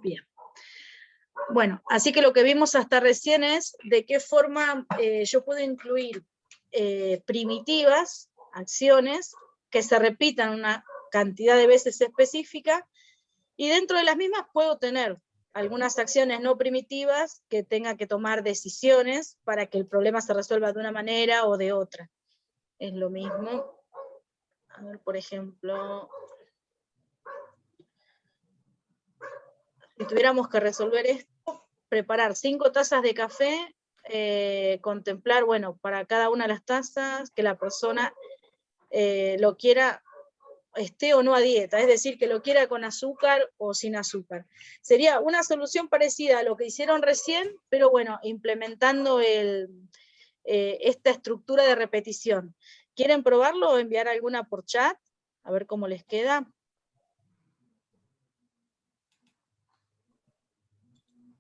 Bien. Bueno, así que lo que vimos hasta recién es de qué forma yo puedo incluir primitivas, acciones, que se repitan una cantidad de veces específica, y dentro de las mismas puedo tener algunas acciones no primitivas que tenga que tomar decisiones para que el problema se resuelva de una manera o de otra. Es lo mismo. A ver, por ejemplo, si tuviéramos que resolver esto, preparar 5 tazas de café, contemplar, bueno, para cada una de las tazas, que la persona lo quiera, esté o no a dieta, es decir, que lo quiera con azúcar o sin azúcar. Sería una solución parecida a lo que hicieron recién, pero bueno, implementando esta estructura de repetición. ¿Quieren probarlo o enviar alguna por chat? A ver cómo les queda.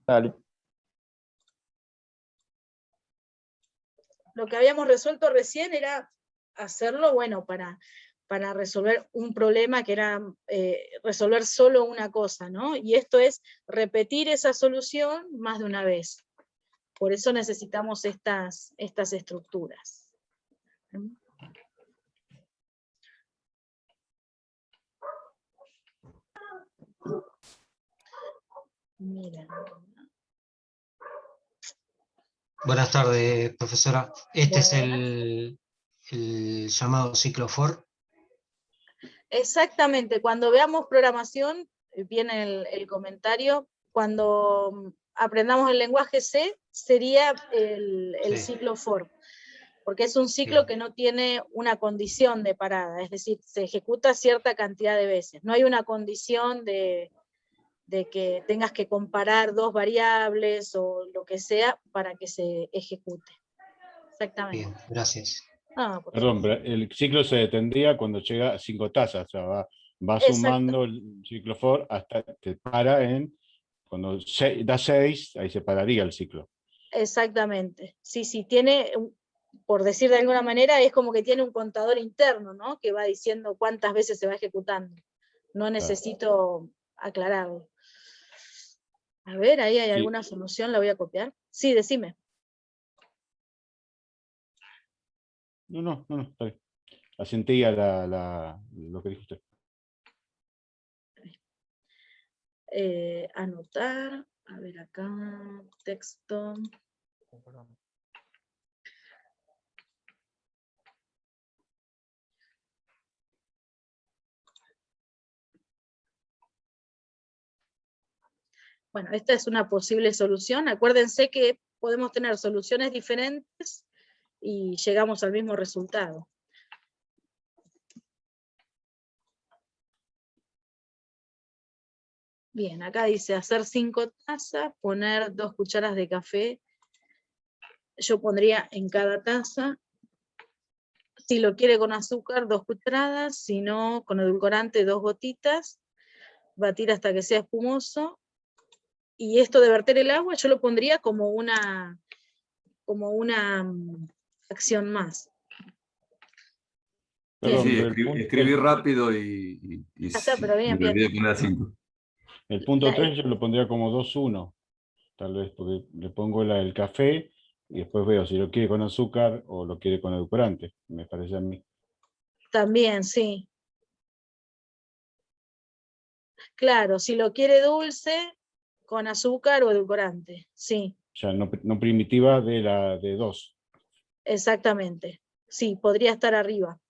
Dale. Lo que habíamos resuelto recién era hacerlo, bueno, para resolver un problema que era resolver solo una cosa, ¿no? Y esto es repetir esa solución más de una vez. Por eso necesitamos estas estructuras. Miren. Buenas tardes, profesora. Este es Bueno. el llamado ciclo for. Exactamente, cuando veamos programación, viene el comentario, cuando aprendamos el lenguaje C, sería el Sí. ciclo for, porque es un ciclo Bien. que no tiene una condición de parada, es decir, se ejecuta cierta cantidad de veces, no hay una condición de que tengas que comparar 2 variables o lo que sea para que se ejecute. Exactamente. Bien, gracias. Perdón, pero el ciclo se detendría cuando llega a 5 tazas, o sea, va Exacto. sumando el ciclo for hasta que para en, cuando da 6, ahí se pararía el ciclo. Exactamente. Sí, sí, tiene, por decir de alguna manera, es como que tiene un contador interno, ¿no? Que va diciendo cuántas veces se va ejecutando. No necesito aclararlo. A ver, ahí hay Sí. alguna solución, la voy a copiar. Sí, decime. No, está bien. Asentía lo que dijo usted. Anotar, a ver acá, texto. Bueno, esta es una posible solución. Acuérdense que podemos tener soluciones diferentes y llegamos al mismo resultado. Bien, acá dice hacer 5 tazas, poner 2 cucharas de café. Yo pondría en cada taza. Si lo quiere con azúcar, 2 cucharadas, si no, con edulcorante, 2 gotitas. Batir hasta que sea espumoso. Y esto de verter el agua, yo lo pondría como una acción más. Perdón, Sí, pero escribí rápido y Ya está, pero bien, me olvidé bien. de poner 5. el punto 3 yo lo pondría como 2-1, tal vez, porque le pongo el café y después veo si lo quiere con azúcar o lo quiere con edulcorante, me parece a mí. También, sí. Claro, si lo quiere dulce, con azúcar o edulcorante, sí, O sea, no primitiva de 2. exactamente. Sí, podría estar arriba.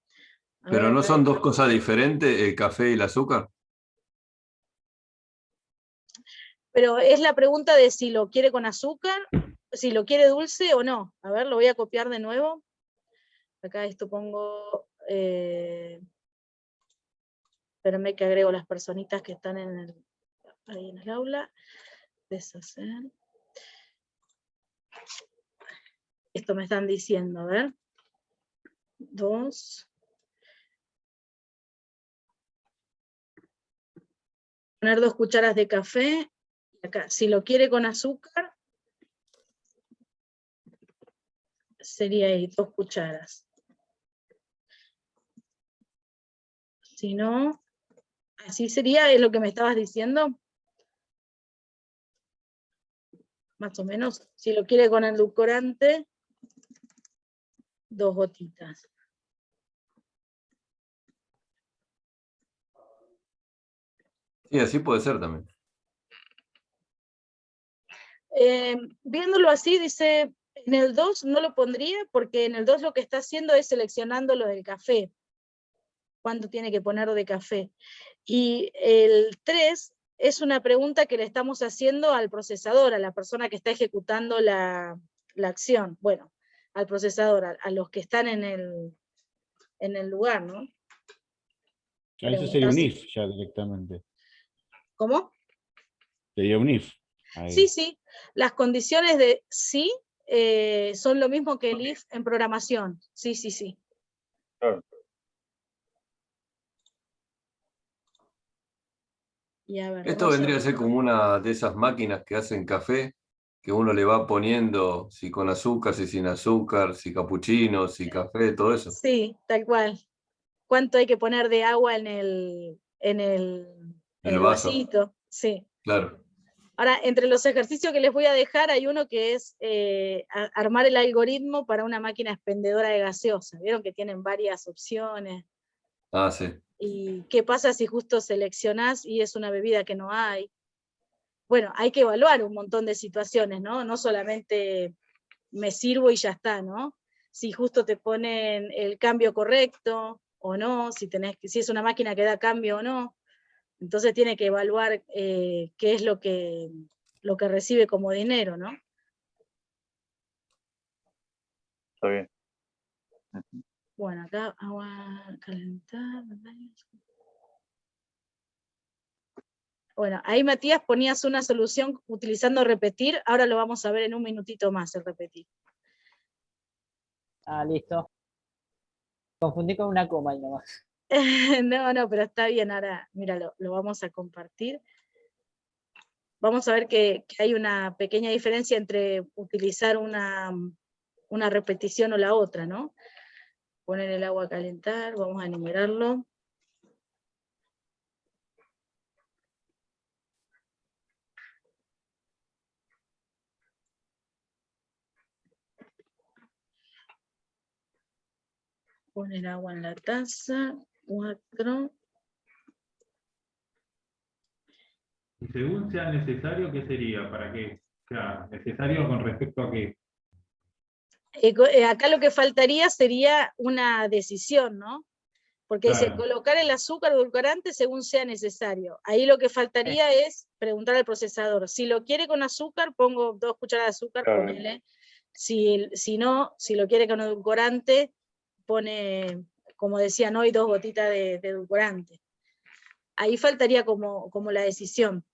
A ver ¿Pero no acá. son dos cosas diferentes, el café y el azúcar? Pero es la pregunta de si lo quiere con azúcar, si lo quiere dulce o no. A ver, lo voy a copiar de nuevo. Acá esto pongo, espérenme que agrego las personitas que están ahí en el aula. Deshacer. Esto me están diciendo, a ver. 2. Poner 2 cucharas de café. Acá, si lo quiere con azúcar, sería ahí 2 cucharas. Si no, así sería, es lo que me estabas diciendo. más o menos, si lo quiere con edulcorante, 2 gotitas. Sí, así puede ser también. Viéndolo así, dice, en el 2 no lo pondría, porque en el 2 lo que está haciendo es seleccionando lo del café, cuánto tiene que poner de café. Y el 3 es una pregunta que le estamos haciendo al procesador, a la persona que está ejecutando la acción, bueno, al procesador, a los que están en el lugar, ¿no? A eso sería un Preguntar si- if ya directamente. ¿Cómo? Sería un if. Ahí. Sí, sí, las condiciones de sí son lo mismo que el if en programación, sí, sí, sí. Claro. Y a ver, Esto vamos vendría a ser como una de esas máquinas que hacen café, que uno le va poniendo si con azúcar, si sin azúcar, si capuchino, si café, todo eso. Sí, tal cual. ¿Cuánto hay que poner de agua en El el vaso, vasito? Sí. claro. Ahora, entre los ejercicios que les voy a dejar hay uno que es armar el algoritmo para una máquina expendedora de gaseosa. Vieron que tienen varias opciones. Ah, sí. ¿Y qué pasa si justo seleccionás y es una bebida que no hay? Bueno, hay que evaluar un montón de situaciones, ¿no? No solamente me sirvo y ya está, ¿no? Si justo te ponen el cambio correcto o no, si es una máquina que da cambio o no. Entonces tiene que evaluar qué es lo que recibe como dinero, ¿no? Está bien. Bueno, acá agua calentar. Bueno, ahí Matías ponías una solución utilizando repetir, ahora lo vamos a ver en un minutito más el repetir. Ah, listo. Confundí con una coma ahí nomás. No, pero está bien, ahora, mira, lo vamos a compartir. Vamos a ver que hay una pequeña diferencia entre utilizar una repetición o la otra, ¿no? Poner el agua a calentar, vamos a enumerarlo. Poner agua en la taza, 4. Y según sea necesario, ¿qué sería? ¿Para qué? O sea, necesario con respecto a qué. Acá lo que faltaría sería una decisión, ¿no? Porque dice Claro. colocar el azúcar edulcorante según sea necesario. Ahí lo que faltaría es preguntar al procesador. Si lo quiere con azúcar, pongo 2 cucharadas de azúcar, Claro. ponele. Si no, si lo quiere con edulcorante, pone, como decían hoy, 2 gotitas de edulcorante. Ahí faltaría como la decisión.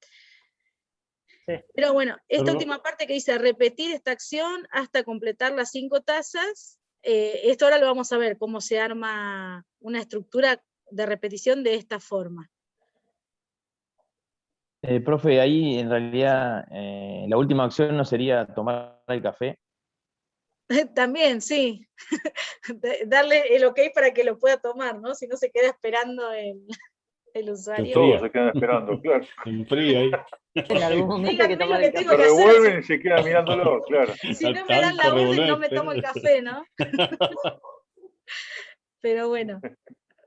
Sí. Pero bueno, esta Pero- última parte que dice repetir esta acción hasta completar las 5 tazas, esto ahora lo vamos a ver, cómo se arma una estructura de repetición de esta forma. Profe, ahí en realidad la última opción no sería tomar el café. También, sí. Darle el ok para que lo pueda tomar, ¿no? Si no se queda esperando el usuario. Todos se quedan esperando, claro. En frío ahí. En algún momento hay que Díganme lo tomar que el tengo Se café. que hacer. revuelven y se quedan mirándolo, claro. Si no me dan la Tanto orden, no me revolver, tomo el pero- café, ¿no? Pero bueno.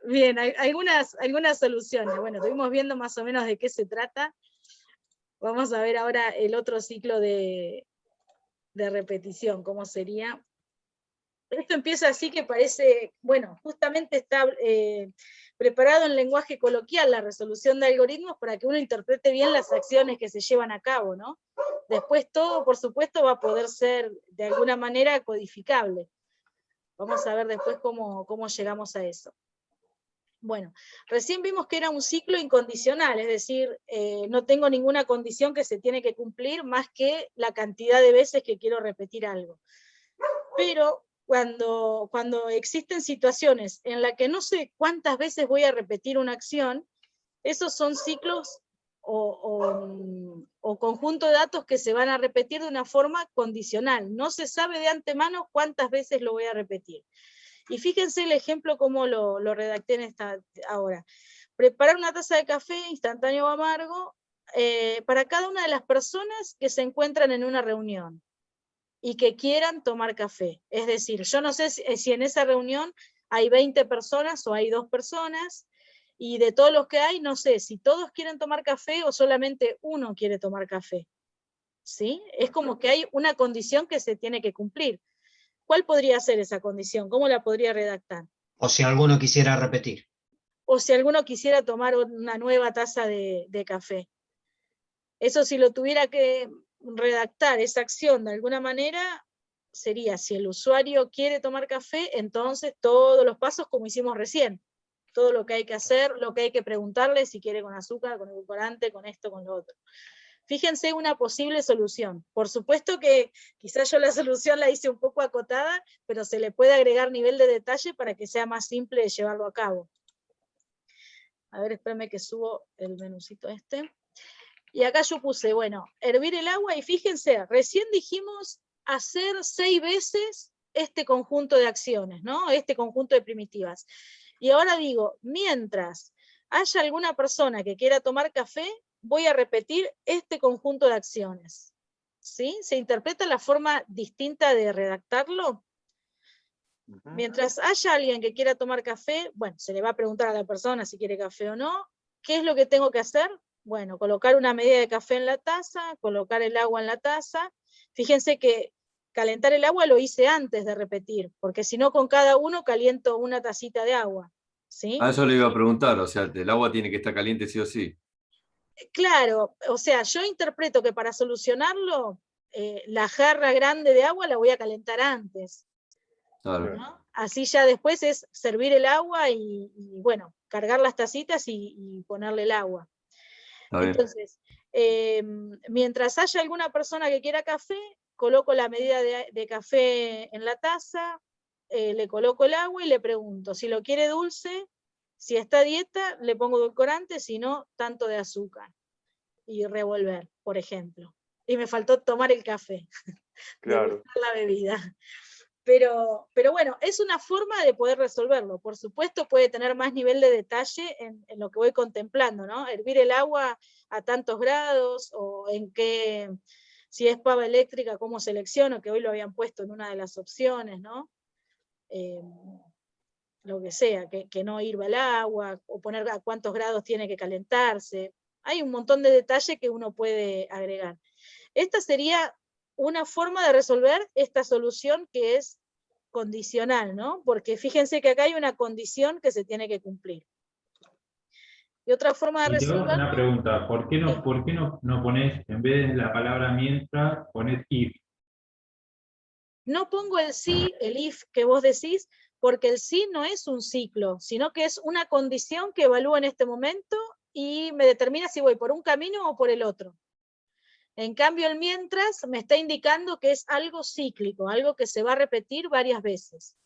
Bien, hay algunas soluciones. Bueno, estuvimos viendo más o menos de qué se trata. Vamos a ver ahora el otro ciclo de repetición, cómo sería. Esto empieza así que parece, bueno, justamente está preparado en lenguaje coloquial la resolución de algoritmos para que uno interprete bien las acciones que se llevan a cabo, ¿no? Después todo, por supuesto, va a poder ser de alguna manera codificable. Vamos a ver después cómo llegamos a eso. Bueno, recién vimos que era un ciclo incondicional, es decir, no tengo ninguna condición que se tiene que cumplir más que la cantidad de veces que quiero repetir algo. Pero cuando existen situaciones en las que no sé cuántas veces voy a repetir una acción, esos son ciclos o conjunto de datos que se van a repetir de una forma condicional. No se sabe de antemano cuántas veces lo voy a repetir. Y fíjense el ejemplo como lo redacté ahora. Preparar una taza de café instantáneo o amargo, para cada una de las personas que se encuentran en una reunión y que quieran tomar café. Es decir, yo no sé si en esa reunión hay 20 personas o hay 2 personas, y de todos los que hay, no sé si todos quieren tomar café o solamente uno quiere tomar café. ¿Sí? Es como que hay una condición que se tiene que cumplir. ¿Cuál podría ser esa condición? ¿Cómo la podría redactar? O si alguno quisiera repetir. O si alguno quisiera tomar una nueva taza de café. Eso, si lo tuviera que redactar, esa acción de alguna manera, sería: si el usuario quiere tomar café, entonces todos los pasos como hicimos recién. Todo lo que hay que hacer, lo que hay que preguntarle, si quiere con azúcar, con edulcorante, con esto, con lo otro. Fíjense una posible solución. Por supuesto que quizás yo la solución la hice un poco acotada, pero se le puede agregar nivel de detalle para que sea más simple de llevarlo a cabo. A ver, espérame que subo el menucito este. Y acá yo puse, bueno, hervir el agua, y fíjense, recién dijimos hacer 6 veces este conjunto de acciones, ¿no? Este conjunto de primitivas. Y ahora digo, mientras haya alguna persona que quiera tomar café, voy a repetir este conjunto de acciones. ¿Sí? ¿Se interpreta la forma distinta de redactarlo? Mientras haya alguien que quiera tomar café, bueno, se le va a preguntar a la persona si quiere café o no. ¿Qué es lo que tengo que hacer? Bueno, colocar una medida de café en la taza, colocar el agua en la taza. Fíjense que calentar el agua lo hice antes de repetir, porque si no, con cada uno caliento una tacita de agua. ¿Sí? A eso le iba a preguntar, o sea, el agua tiene que estar caliente sí o sí. Claro, o sea, yo interpreto que para solucionarlo, la jarra grande de agua la voy a calentar antes. Claro. ¿No? Así ya después es servir el agua y bueno, cargar las tacitas y ponerle el agua. Está bien. Entonces, mientras haya alguna persona que quiera café, coloco la medida de café en la taza, le coloco el agua y le pregunto si lo quiere dulce. Si está a dieta, le pongo edulcorante, si no, tanto de azúcar. Y revolver, por ejemplo. Y me faltó tomar el café, Claro. degustar la bebida. Pero bueno, es una forma de poder resolverlo. Por supuesto, puede tener más nivel de detalle en lo que voy contemplando, ¿no? Hervir el agua a tantos grados, o en qué, si es pava eléctrica, cómo selecciono, que hoy lo habían puesto en una de las opciones, ¿no? Lo que sea, que no hirva el agua, o poner a cuántos grados tiene que calentarse. Hay un montón de detalle que uno puede agregar. Esta sería una forma de resolver esta solución que es condicional, ¿no? Porque fíjense que acá hay una condición que se tiene que cumplir. Y otra forma de Y te hago resolverlo, una pregunta, ¿por qué no pones, en vez de la palabra mientras, pones if? no pongo el sí, el if que vos decís, porque el sí no es un ciclo, sino que es una condición que evalúo en este momento y me determina si voy por un camino o por el otro. En cambio, el mientras me está indicando que es algo cíclico, algo que se va a repetir varias veces.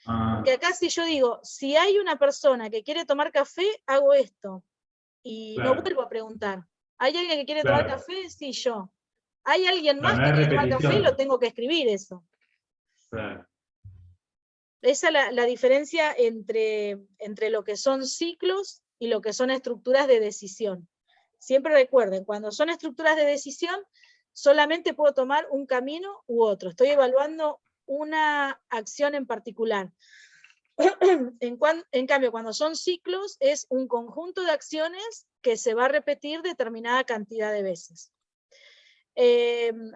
Porque acá, si yo digo, si hay una persona que quiere tomar café, hago esto. Y Claro. no vuelvo a preguntar. ¿Hay alguien que quiere Claro. tomar café? Sí, yo. ¿Hay alguien Claro, más no que hay quiere tomar café? repetición. Lo tengo que escribir eso. Claro. Esa es la diferencia entre lo que son ciclos y lo que son estructuras de decisión. Siempre recuerden, cuando son estructuras de decisión, solamente puedo tomar un camino u otro. Estoy evaluando una acción en particular. En cambio, cuando son ciclos, es un conjunto de acciones que se va a repetir determinada cantidad de veces.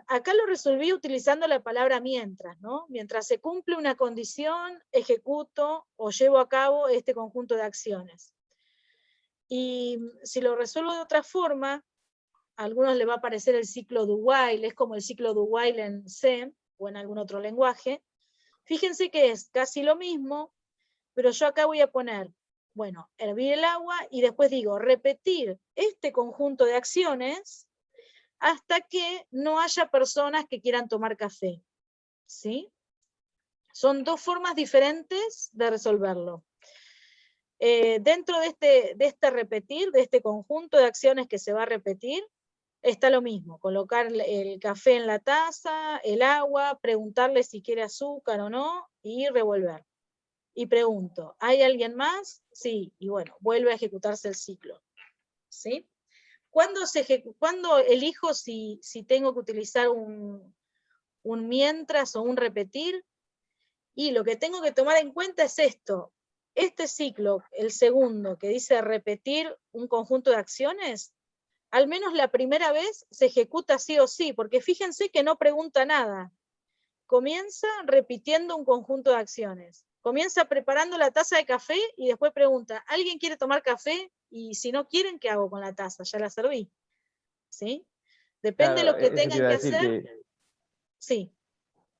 Acá lo resolví utilizando la palabra mientras, ¿no? Mientras se cumple una condición, ejecuto o llevo a cabo este conjunto de acciones. Y si lo resuelvo de otra forma, a algunos les va a parecer el ciclo do while, es como el ciclo do while en C o en algún otro lenguaje. Fíjense que es casi lo mismo, pero yo acá voy a poner, bueno, hervir el agua, y después digo, repetir este conjunto de acciones hasta que no haya personas que quieran tomar café. ¿Sí? Son 2 formas diferentes de resolverlo. Dentro de este repetir, de este conjunto de acciones que se va a repetir, está lo mismo: colocar el café en la taza, el agua, preguntarle si quiere azúcar o no, y revolver. Y pregunto, ¿hay alguien más? Sí, y bueno, vuelve a ejecutarse el ciclo. ¿Sí? ¿Cuándo elijo si tengo que utilizar un mientras o un repetir? Y lo que tengo que tomar en cuenta es esto. Este ciclo, el segundo, que dice repetir un conjunto de acciones, al menos la primera vez se ejecuta sí o sí, porque fíjense que no pregunta nada. Comienza repitiendo un conjunto de acciones. Comienza preparando la taza de café y después pregunta, ¿alguien quiere tomar café? Y si no quieren, ¿qué hago con la taza? Ya la serví. ¿Sí? Depende de lo que Eso te tengan iba a que decir hacer. Sí,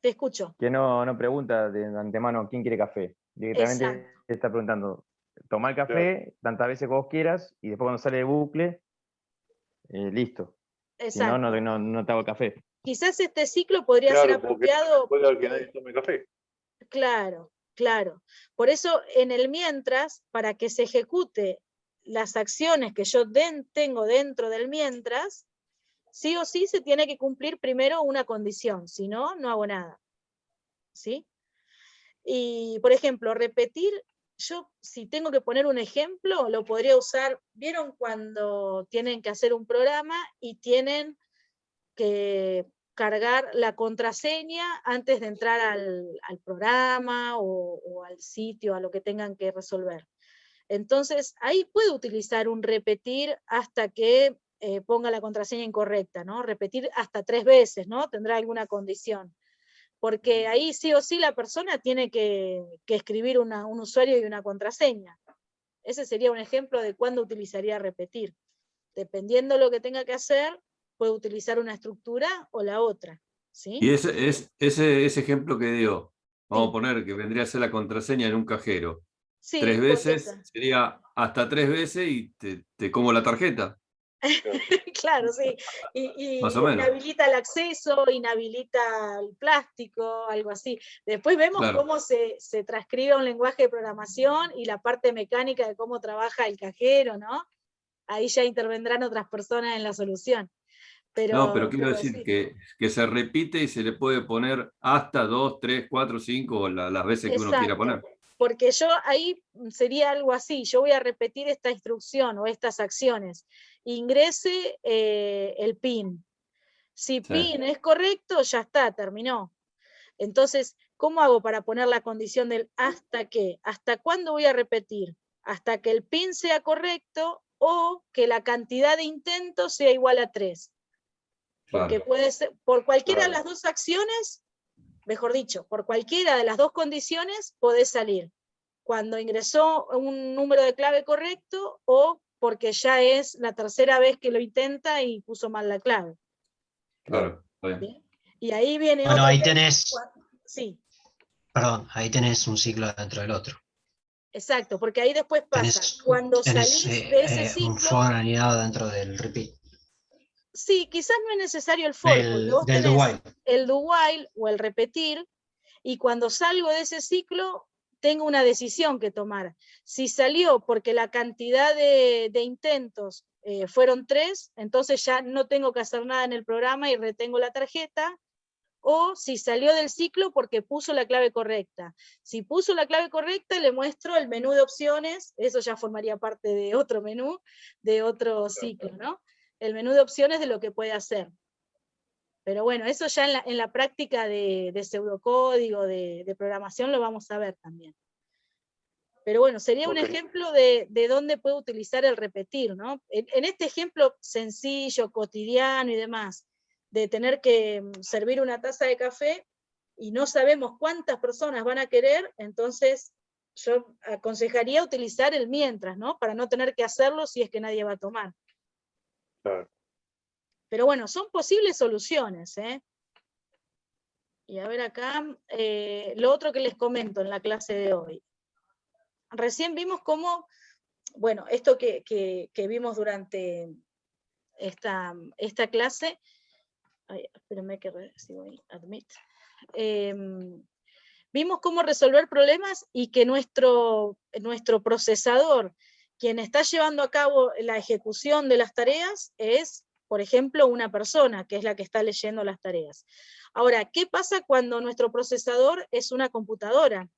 te escucho. que no pregunta de antemano quién quiere café. Directamente Exacto. te está preguntando, toma el café tantas veces como vos quieras, y después cuando sale el bucle, listo. Si no, Exacto. no te hago el café. Quizás este ciclo podría ser Claro, porque apropiado. puede que nadie tome café. Claro, claro. Por eso en el mientras, para que se ejecute las acciones que yo tengo dentro del mientras, sí o sí se tiene que cumplir primero una condición, si no, no hago nada. ¿Sí? Y, por ejemplo, repetir, yo si tengo que poner un ejemplo, lo podría usar, ¿vieron cuando tienen que hacer un programa y tienen que cargar la contraseña antes de entrar al programa o al sitio, a lo que tengan que resolver? Entonces, ahí puedo utilizar un repetir hasta que ponga la contraseña incorrecta, ¿no? Repetir hasta 3 veces, ¿no? Tendrá alguna condición. Porque ahí sí o sí la persona tiene que escribir un usuario y una contraseña. Ese sería un ejemplo de cuándo utilizaría repetir. Dependiendo de lo que tenga que hacer, puede utilizar una estructura o la otra. ¿Sí? Y ese ejemplo que dio, vamos Sí. a poner que vendría a ser la contraseña en un cajero. Sí, 3 veces correcto. sería hasta 3 veces y te como la tarjeta, Claro, sí. más Y o menos. inhabilita el acceso, inhabilita el plástico, algo así. Después vemos Claro. cómo se transcribe un lenguaje de programación y la parte mecánica de cómo trabaja el cajero, ¿no? Ahí ya intervendrán otras personas en la solución. No, pero quiero Pero decir sí. que se repite y se le puede poner hasta 2, 3, 4, 5 las veces que uno quiera Exacto. poner. Porque yo ahí sería algo así, yo voy a repetir esta instrucción o estas acciones. Ingrese el PIN. Si Sí. PIN es correcto, ya está, terminó. Entonces, ¿cómo hago para poner la condición del hasta qué? ¿Hasta cuándo voy a repetir? Hasta que el PIN sea correcto o que la cantidad de intentos sea igual a 3. Porque Claro. puede ser, por cualquiera de Claro. las dos acciones, mejor dicho, por cualquiera de las dos condiciones podés salir. Cuando ingresó un número de clave correcto o porque ya es la tercera vez que lo intenta y puso mal la clave. Claro, está bien. ¿Bien? Y ahí viene Bueno, otro. ahí tenés, Sí, perdón, ahí tenés un ciclo dentro del otro. exacto, porque ahí después pasa, Tenés, cuando tenés salís de ese un ciclo, for alineado dentro del repeat, sí, quizás no es necesario el for, porque vos del do tenés while. el do while o el repetir, y cuando salgo de ese ciclo, tengo una decisión que tomar. Si salió porque la cantidad de intentos fueron 3, entonces ya no tengo que hacer nada en el programa y retengo la tarjeta, o si salió del ciclo porque puso la clave correcta. Si puso la clave correcta, le muestro el menú de opciones, eso ya formaría parte de otro menú, de otro ciclo, ¿no? El menú de opciones de lo que puede hacer. Pero bueno, eso ya en la práctica de pseudocódigo, de programación, lo vamos a ver también. Pero bueno, sería un ejemplo de dónde puedo utilizar el repetir, ¿no? En este ejemplo sencillo, cotidiano y demás, de tener que servir una taza de café y no sabemos cuántas personas van a querer, entonces yo aconsejaría utilizar el mientras, ¿no? Para no tener que hacerlo si es que nadie va a tomar. Claro. Pero bueno, son posibles soluciones, ¿eh? Y a ver acá, lo otro que les comento en la clase de hoy. Recién vimos cómo, bueno, esto que vimos durante esta clase, ay, espérenme que recibo ahí, admit. Vimos cómo resolver problemas y que nuestro procesador, quien está llevando a cabo la ejecución de las tareas, es, por ejemplo, una persona, que es la que está leyendo las tareas. Ahora, ¿qué pasa cuando nuestro procesador es una computadora?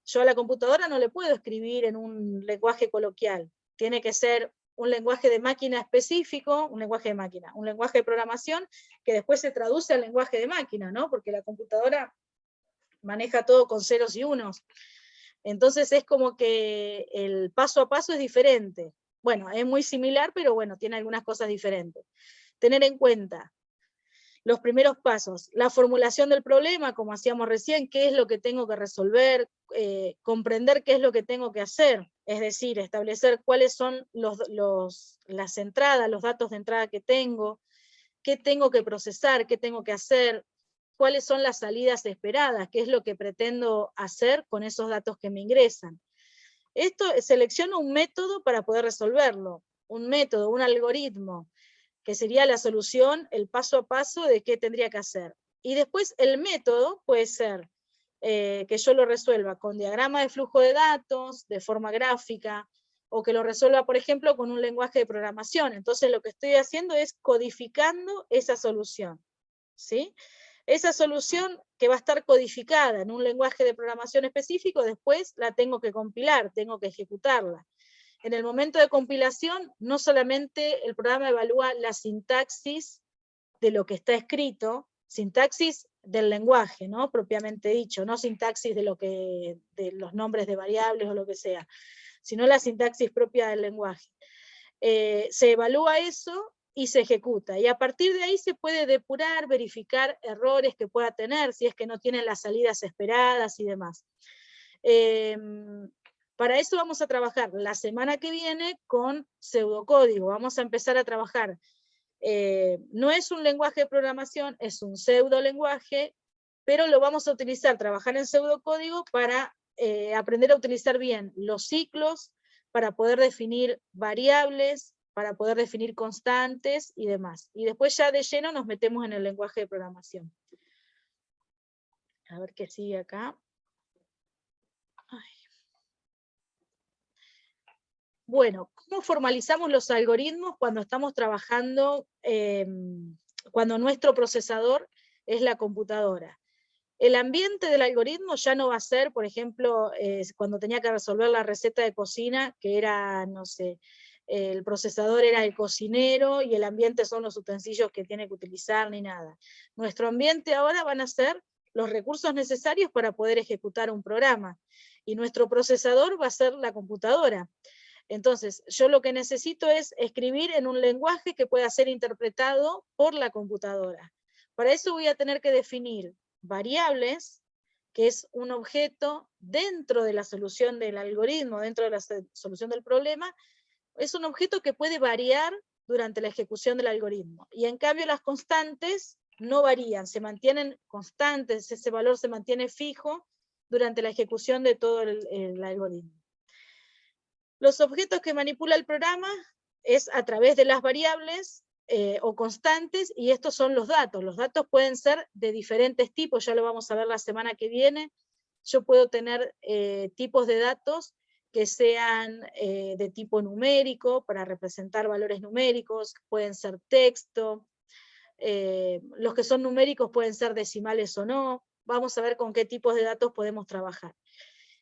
Yo a la computadora no le puedo escribir en un lenguaje coloquial, tiene que ser un lenguaje de máquina específico, un lenguaje de programación, que después se traduce al lenguaje de máquina, ¿no? Porque la computadora maneja todo con ceros y unos. Entonces es como que el paso a paso es diferente. Bueno, es muy similar, pero bueno, tiene algunas cosas diferentes. Tener en cuenta los primeros pasos, la formulación del problema, como hacíamos recién, qué es lo que tengo que resolver, comprender qué es lo que tengo que hacer, es decir, establecer cuáles son las entradas, los datos de entrada que tengo, qué tengo que procesar, qué tengo que hacer, cuáles son las salidas esperadas, qué es lo que pretendo hacer con esos datos que me ingresan. Esto selecciono un método para poder resolverlo, un método, un algoritmo, que sería la solución, el paso a paso de qué tendría que hacer. Y después el método puede ser que yo lo resuelva con diagrama de flujo de datos, de forma gráfica, o que lo resuelva, por ejemplo, con un lenguaje de programación. Entonces lo que estoy haciendo es codificando esa solución, ¿sí? Esa solución que va a estar codificada en un lenguaje de programación específico, después la tengo que compilar, tengo que ejecutarla. En el momento de compilación, no solamente el programa evalúa la sintaxis de lo que está escrito, sintaxis del lenguaje, ¿no? Propiamente dicho, no sintaxis de los nombres de variables o lo que sea, sino la sintaxis propia del lenguaje. Se evalúa eso y se ejecuta, y a partir de ahí se puede depurar, verificar errores que pueda tener, si es que no tienen las salidas esperadas y demás. Para eso vamos a trabajar la semana que viene con pseudocódigo. Vamos a empezar a trabajar. No es un lenguaje de programación, es un pseudo lenguaje, pero lo vamos a utilizar, trabajar en pseudocódigo para aprender a utilizar bien los ciclos, para poder definir variables, para poder definir constantes y demás. Y después ya de lleno nos metemos en el lenguaje de programación. A ver qué sigue acá. Ay. Bueno, ¿cómo formalizamos los algoritmos cuando estamos trabajando, cuando nuestro procesador es la computadora? El ambiente del algoritmo ya no va a ser, por ejemplo, cuando tenía que resolver la receta de cocina, que era, no sé, el procesador era el cocinero y el ambiente son los utensilios que tiene que utilizar ni nada. Nuestro ambiente ahora van a ser los recursos necesarios para poder ejecutar un programa, y nuestro procesador va a ser la computadora. Entonces, yo lo que necesito es escribir en un lenguaje que pueda ser interpretado por la computadora. Para eso voy a tener que definir variables, que es un objeto dentro de la solución del algoritmo, dentro de la solución del problema, es un objeto que puede variar durante la ejecución del algoritmo. Y en cambio las constantes no varían, se mantienen constantes, ese valor se mantiene fijo durante la ejecución de todo el algoritmo. Los objetos que manipula el programa es a través de las variables o constantes, y estos son los datos. Los datos pueden ser de diferentes tipos, ya lo vamos a ver la semana que viene. Yo puedo tener tipos de datos que sean de tipo numérico, para representar valores numéricos, pueden ser texto, los que son numéricos pueden ser decimales o no. Vamos a ver con qué tipos de datos podemos trabajar.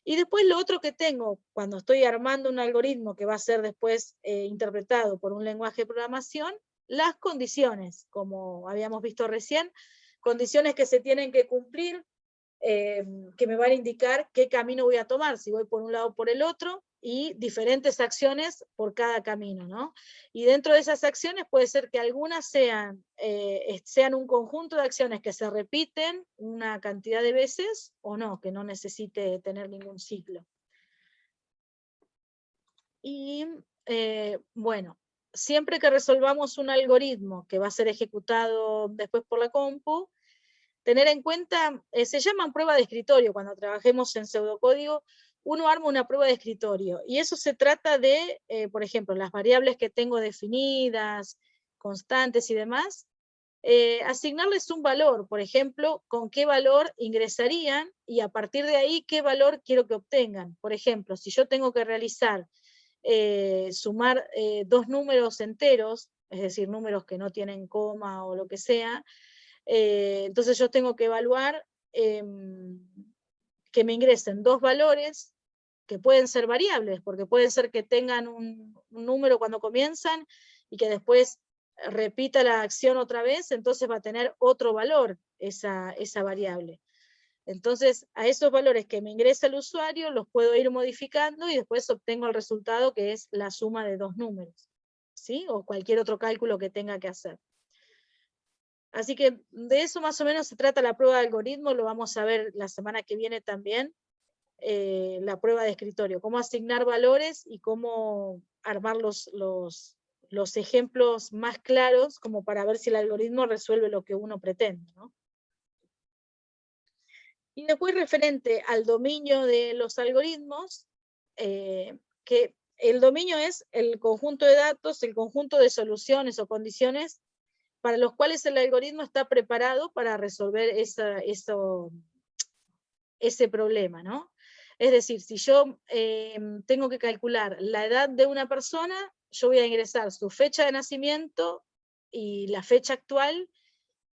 Y después lo otro que tengo, cuando estoy armando un algoritmo que va a ser después interpretado por un lenguaje de programación, las condiciones, como habíamos visto recién, condiciones que se tienen que cumplir, que me van a indicar qué camino voy a tomar, si voy por un lado o por el otro, y diferentes acciones por cada camino, ¿no? Y dentro de esas acciones puede ser que algunas sean un conjunto de acciones que se repiten una cantidad de veces, o no, que no necesite tener ningún ciclo. Y bueno, siempre que resolvamos un algoritmo que va a ser ejecutado después por la compu, tener en cuenta, se llaman prueba de escritorio. Cuando trabajemos en pseudocódigo, uno arma una prueba de escritorio, y eso se trata de, por ejemplo, las variables que tengo definidas, constantes y demás, asignarles un valor, por ejemplo, con qué valor ingresarían, y a partir de ahí, qué valor quiero que obtengan. Por ejemplo, si yo tengo que realizar, sumar dos números enteros, es decir, números que no tienen coma o lo que sea, entonces yo tengo que evaluar que me ingresen dos valores que pueden ser variables, porque puede ser que tengan un número cuando comienzan y que después repita la acción otra vez, entonces va a tener otro valor esa variable. Entonces, a esos valores que me ingresa el usuario los puedo ir modificando y después obtengo el resultado, que es la suma de dos números, ¿sí? O cualquier otro cálculo que tenga que hacer. Así que de eso más o menos se trata la prueba de algoritmo, lo vamos a ver la semana que viene también, la prueba de escritorio, cómo asignar valores y cómo armar los ejemplos más claros, como para ver si el algoritmo resuelve lo que uno pretende, ¿no? Y después, referente al dominio de los algoritmos, que el dominio es el conjunto de datos, el conjunto de soluciones o condiciones para los cuales el algoritmo está preparado para resolver ese problema, ¿no? Es decir, si yo tengo que calcular la edad de una persona, yo voy a ingresar su fecha de nacimiento y la fecha actual,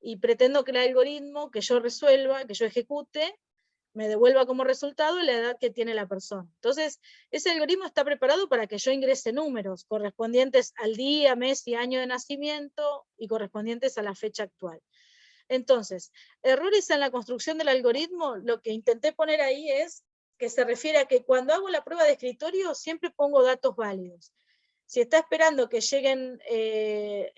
y pretendo que el algoritmo que yo resuelva, que yo ejecute, me devuelva como resultado la edad que tiene la persona. Entonces, ese algoritmo está preparado para que yo ingrese números correspondientes al día, mes y año de nacimiento y correspondientes a la fecha actual. Entonces, errores en la construcción del algoritmo, lo que intenté poner ahí es que se refiere a que cuando hago la prueba de escritorio siempre pongo datos válidos. Si está esperando que lleguen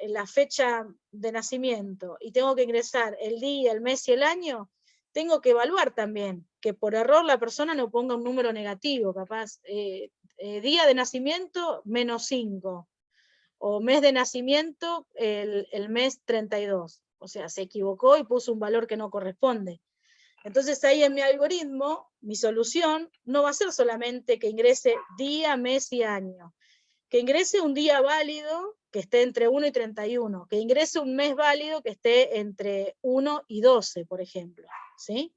la fecha de nacimiento y tengo que ingresar el día, el mes y el año, tengo que evaluar también que por error la persona no ponga un número negativo, capaz día de nacimiento -5, o mes de nacimiento el mes 32, o sea, se equivocó y puso un valor que no corresponde. Entonces ahí en mi algoritmo, mi solución no va a ser solamente que ingrese día, mes y año, que ingrese un día válido que esté entre 1 y 31, que ingrese un mes válido que esté entre 1 y 12, por ejemplo, ¿sí?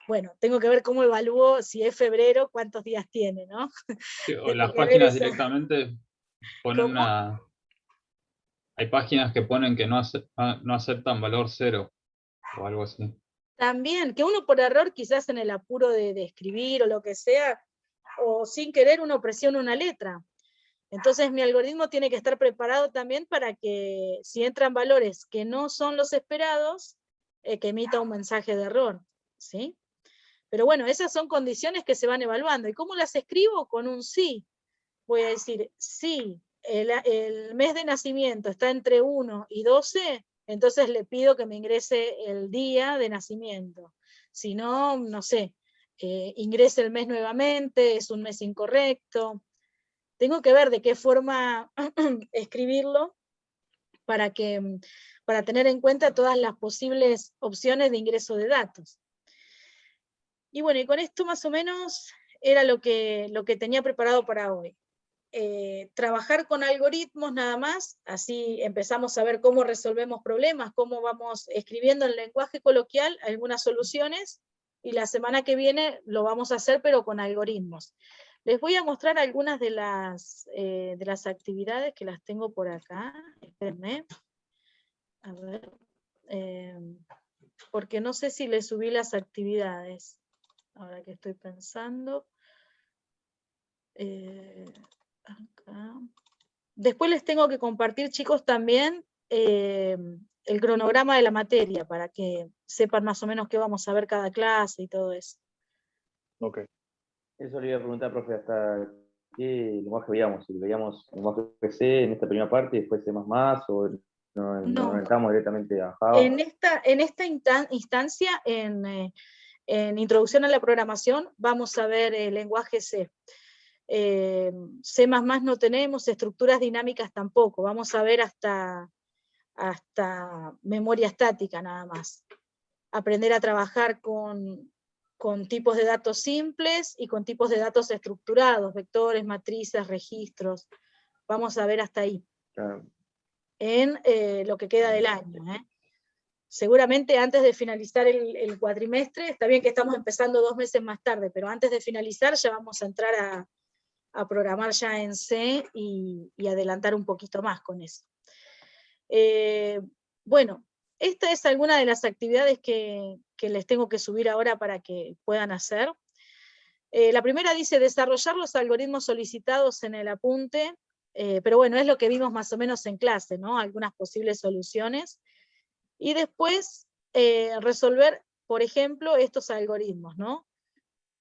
Bueno, tengo que ver cómo evalúo, si es febrero, cuántos días tiene, ¿no? Sí, o Tengo las que ver páginas esa- directamente ponen ¿Cómo? hay páginas que ponen que no aceptan valor 0 o algo así. También, que uno por error, quizás en el apuro de escribir o lo que sea, o sin querer uno presiona una letra. Entonces mi algoritmo tiene que estar preparado también para que si entran valores que no son los esperados, que emita un mensaje de error, ¿sí? Pero bueno, esas son condiciones que se van evaluando. ¿Y cómo las escribo? Con un sí. Voy a decir, si el mes de nacimiento está entre 1 y 12, entonces le pido que me ingrese el día de nacimiento. Si no, no sé, ingrese el mes nuevamente, es un mes incorrecto. Tengo que ver de qué forma escribirlo para tener en cuenta todas las posibles opciones de ingreso de datos. Y bueno, y con esto más o menos era lo que tenía preparado para hoy. Trabajar con algoritmos nada más, así empezamos a ver cómo resolvemos problemas, cómo vamos escribiendo en lenguaje coloquial algunas soluciones, y la semana que viene lo vamos a hacer pero con algoritmos. Les voy a mostrar algunas de las actividades que las tengo por acá. Espérenme. A ver. Porque no sé si les subí las actividades. Ahora que estoy pensando. Acá. Después les tengo que compartir, chicos, también el cronograma de la materia, para que sepan más o menos qué vamos a ver cada clase y todo eso. Ok. Eso le iba a preguntar, profe, hasta qué lenguaje veíamos. Si veíamos lenguaje C en esta primera parte y después C++, o no entramos directamente a Java. En esta instancia, en Introducción a la Programación, vamos a ver el lenguaje C. C++ no tenemos, estructuras dinámicas tampoco. Vamos a ver hasta memoria estática nada más. Aprender a trabajar con tipos de datos simples y con tipos de datos estructurados, vectores, matrices, registros. Vamos a ver hasta ahí. Claro. En lo que queda del año. Seguramente antes de finalizar el cuatrimestre, está bien que estamos empezando 2 meses más tarde, pero antes de finalizar ya vamos a entrar a programar ya en C y adelantar un poquito más con eso. Bueno, esta es alguna de las actividades que les tengo que subir ahora para que puedan hacer. La primera dice desarrollar los algoritmos solicitados en el apunte, pero bueno, es lo que vimos más o menos en clase, ¿no? Algunas posibles soluciones. Y después resolver, por ejemplo, estos algoritmos, ¿no?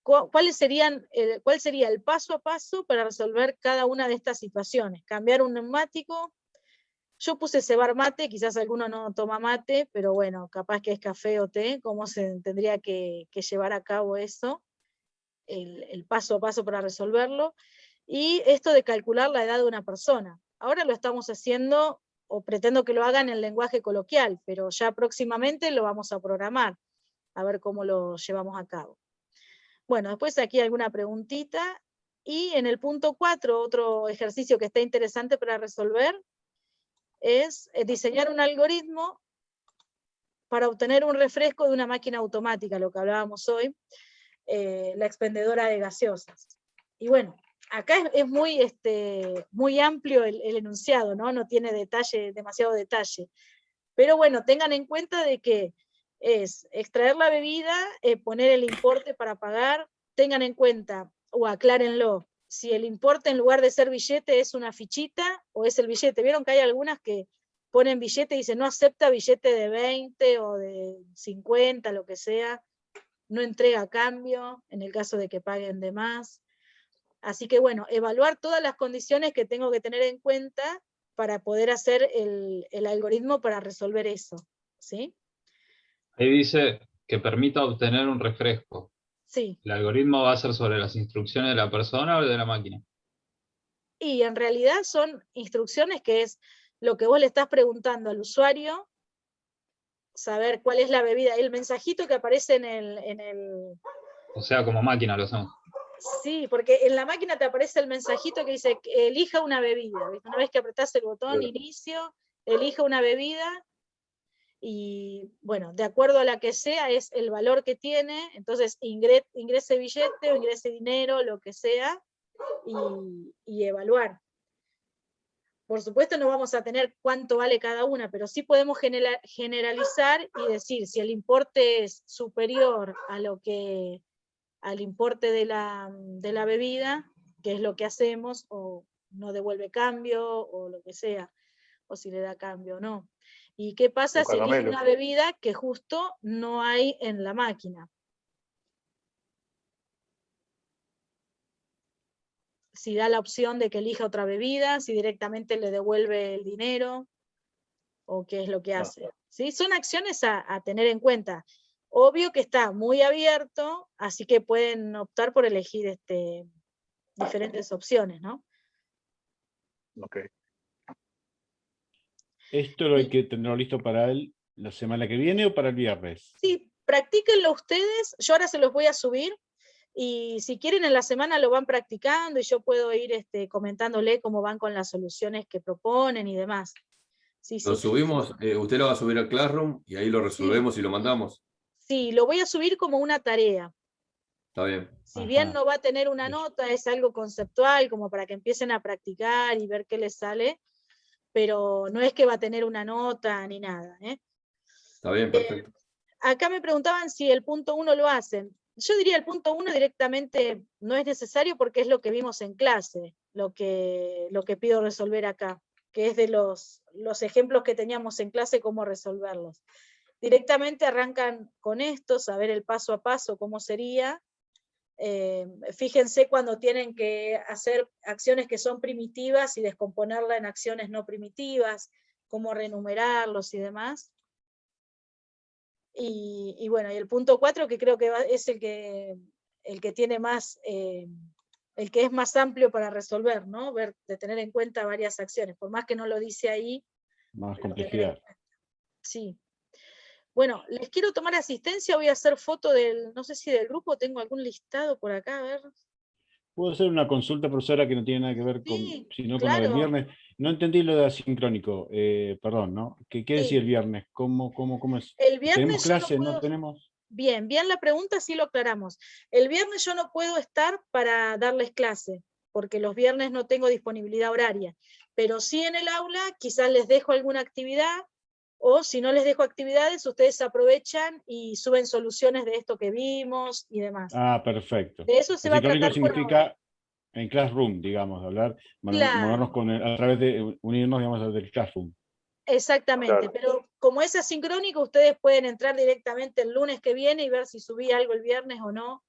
¿Cuál sería el paso a paso para resolver cada una de estas situaciones? Cambiar un neumático. Yo puse cebar mate, quizás alguno no toma mate, pero bueno, capaz que es café o té, ¿cómo se tendría que llevar a cabo eso? El paso a paso para resolverlo. Y esto de calcular la edad de una persona. Ahora lo estamos haciendo, o pretendo que lo hagan en lenguaje coloquial, pero ya próximamente lo vamos a programar, a ver cómo lo llevamos a cabo. Bueno, después aquí alguna preguntita, y en el punto 4, otro ejercicio que está interesante para resolver, es diseñar un algoritmo para obtener un refresco de una máquina automática, lo que hablábamos hoy, la expendedora de gaseosas. Y bueno, acá es muy amplio el enunciado, ¿no? No tiene demasiado detalle. Pero bueno, tengan en cuenta de que es extraer la bebida, poner el importe para pagar, tengan en cuenta, o aclárenlo, si el importe en lugar de ser billete es una fichita o es el billete. Vieron que hay algunas que ponen billete y dicen no acepta billete de 20 o de 50, lo que sea, no entrega cambio en el caso de que paguen de más. Así que bueno, evaluar todas las condiciones que tengo que tener en cuenta para poder hacer el algoritmo para resolver eso, ¿sí? Ahí dice que permita obtener un refresco. Sí. ¿El algoritmo va a ser sobre las instrucciones de la persona o de la máquina? Y en realidad son instrucciones que es lo que vos le estás preguntando al usuario, saber cuál es la bebida, el mensajito que aparece en el... O sea, como máquina lo hacemos. Sí, porque en la máquina te aparece el mensajito que dice elija una bebida, ¿viste? Una vez que apretás el botón inicio, elija una bebida, y bueno, de acuerdo a la que sea, es el valor que tiene, entonces ingrese billete o ingrese dinero, lo que sea, y evaluar. Por supuesto no vamos a tener cuánto vale cada una, pero sí podemos generalizar y decir si el importe es superior a al importe de la bebida, que es lo que hacemos, o no devuelve cambio, o lo que sea, o si le da cambio o no. ¿Y qué pasa Un si elige caramelo. una bebida que justo no hay en la máquina? Si da la opción de que elija otra bebida, si directamente le devuelve el dinero, o qué es lo que hace. ¿Sí? Son acciones a tener en cuenta. Obvio que está muy abierto, así que pueden optar por elegir diferentes opciones, ¿no? Ok. ¿Esto lo hay que tenerlo listo para la semana que viene o para el viernes? Sí, practíquenlo ustedes, yo ahora se los voy a subir, y si quieren en la semana lo van practicando, y yo puedo ir comentándole cómo van con las soluciones que proponen y demás. Sí, Lo sí. subimos, usted lo va a subir a Classroom y ahí lo resolvemos y lo mandamos. Sí, lo voy a subir como una tarea. Está bien. Si bien Ajá. no va a tener una nota, es algo conceptual, como para que empiecen a practicar y ver qué les sale, pero no es que va a tener una nota ni nada, ¿eh? Está bien, perfecto. Acá me preguntaban si el punto 1 lo hacen. Yo diría el punto 1 directamente no es necesario porque es lo que vimos en clase, lo que pido resolver acá, que es de los ejemplos que teníamos en clase, cómo resolverlos. Directamente arrancan con esto, saber el paso a paso, cómo sería. Fíjense cuando tienen que hacer acciones que son primitivas y descomponerla en acciones no primitivas, cómo renumerarlos y demás. Y bueno, y el punto 4, que creo que es el que tiene más, el que es más amplio para resolver, ¿no? De tener en cuenta varias acciones, por más que no lo dice ahí. Más pero complejidad. Sí. Bueno, les quiero tomar asistencia, voy a hacer foto no sé si del grupo, tengo algún listado por acá, a ver. ¿Puedo hacer una consulta, profesora, que no tiene nada que ver Sí, sino con lo del claro. viernes? No entendí lo de asincrónico, perdón, ¿no? ¿Qué Sí. decía el viernes? ¿Cómo es? El ¿Tenemos viernes yo no clase? puedo... ¿No tenemos? Bien la pregunta, sí lo aclaramos. El viernes yo no puedo estar para darles clase, porque los viernes no tengo disponibilidad horaria, pero sí en el aula quizás les dejo alguna actividad, o si no les dejo actividades, ustedes aprovechan y suben soluciones de esto que vimos y demás. Ah, perfecto. De eso se va a Asincrónico tratar por ahora. significa en Classroom, digamos, hablar, movernos Claro. a través de unirnos, digamos, del Classroom. Exactamente, Claro. pero como es asincrónico, ustedes pueden entrar directamente el lunes que viene y ver si subí algo el viernes o no.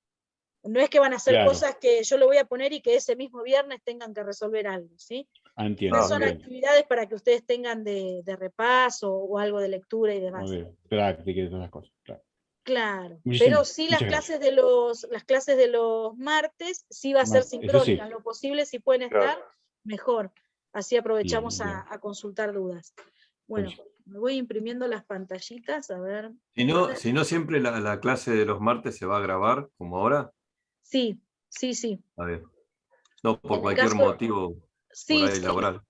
No es que van a hacer Claro. cosas que yo lo voy a poner y que ese mismo viernes tengan que resolver algo, ¿sí? Entiendo. Esas son Bien. actividades para que ustedes tengan de repaso o algo de lectura y demás. Muy bien. Práctica y todas esas cosas. Claro. Claro, Muchísimas- pero sí las muchas gracias. clases de los martes sí va a ser Eso sí. sincrónica, en lo posible si pueden Claro. estar, mejor. Así aprovechamos Bien, bien. a consultar dudas. Bueno, Buenísimo. me voy imprimiendo las pantallitas, a ver. Si no siempre la clase de los martes se va a grabar, como ahora. Sí, sí, sí. A ver. No, por En el cualquier caso, motivo por sí, ahí sí, laboral.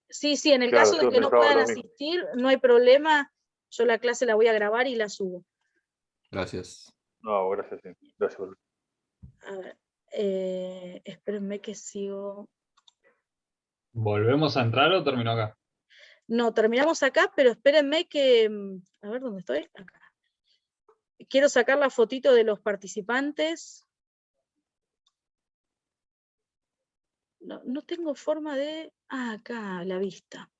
sí, en el Claro, caso de yo que no pensaba puedan lo mismo. asistir, no hay problema, yo la clase la voy a grabar y la subo. Gracias. No, gracias, sí. Gracias. A ver, espérenme que sigo. ¿Volvemos a entrar o terminó acá? No, terminamos acá, pero espérenme que, a ver, ¿dónde estoy? Acá. Quiero sacar la fotito de los participantes. No tengo forma de... Ah, acá, la vista.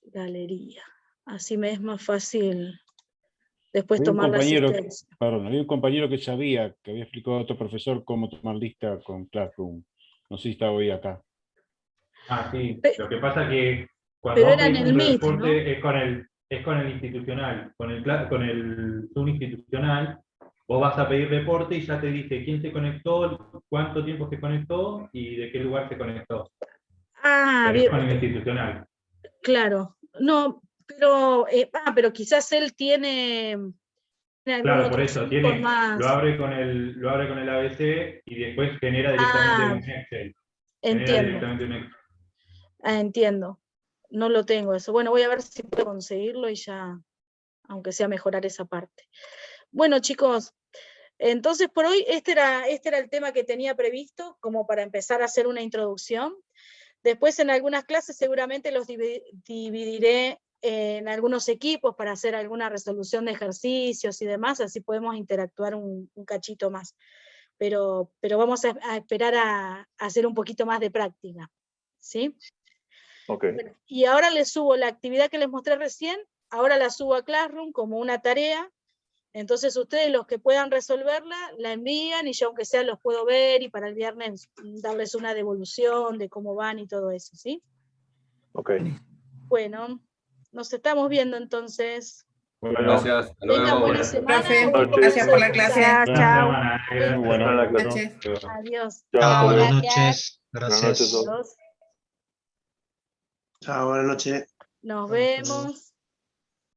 Galería. Así me es más fácil después Había un tomar la compañero, asistencia. perdón, había un compañero que sabía, que había explicado a otro profesor cómo tomar lista con Classroom. No sé si está hoy acá. Ah, sí. Pe- Lo que pasa que cuando Pero vos era en pedís el un Meet, reporte ¿no? es con el institucional. Con el Zoom institucional, vos vas a pedir reporte y ya te dice quién se conectó, cuánto tiempo se conectó y de qué lugar se conectó. Ah, Es bien, con el institucional. claro. No, pero quizás él tiene algún Claro, por otro eso, Zoom con más... lo abre con el ABC y después genera directamente Ah, un Excel. Genera entiendo. directamente un Excel. Ah, entiendo. No lo tengo eso. Bueno, voy a ver si puedo conseguirlo y ya, aunque sea mejorar esa parte. Bueno, chicos, entonces por hoy este era el tema que tenía previsto, como para empezar a hacer una introducción. Después en algunas clases seguramente los dividiré en algunos equipos para hacer alguna resolución de ejercicios y demás, así podemos interactuar un cachito más. Pero vamos a esperar a hacer un poquito más de práctica, ¿sí? Ok. Bueno, y ahora les subo la actividad que les mostré recién, ahora la subo a Classroom como una tarea, entonces ustedes los que puedan resolverla, la envían y yo aunque sea los puedo ver y para el viernes darles una devolución de cómo van y todo eso, ¿sí? Ok. Bueno, nos estamos viendo entonces. Bueno, Gracias. Hasta Tengan luego. buena semana. Profe, buen noches. gracias por la comienzo de clase. semana. Buena Chao. semana. Muy bueno. Buenas Buenas noches. noches. Adiós. Chao. Chao, buenas Chao. noches. Buenas Gracias. noches. Adiós. Chao, buenas noches. Nos vemos.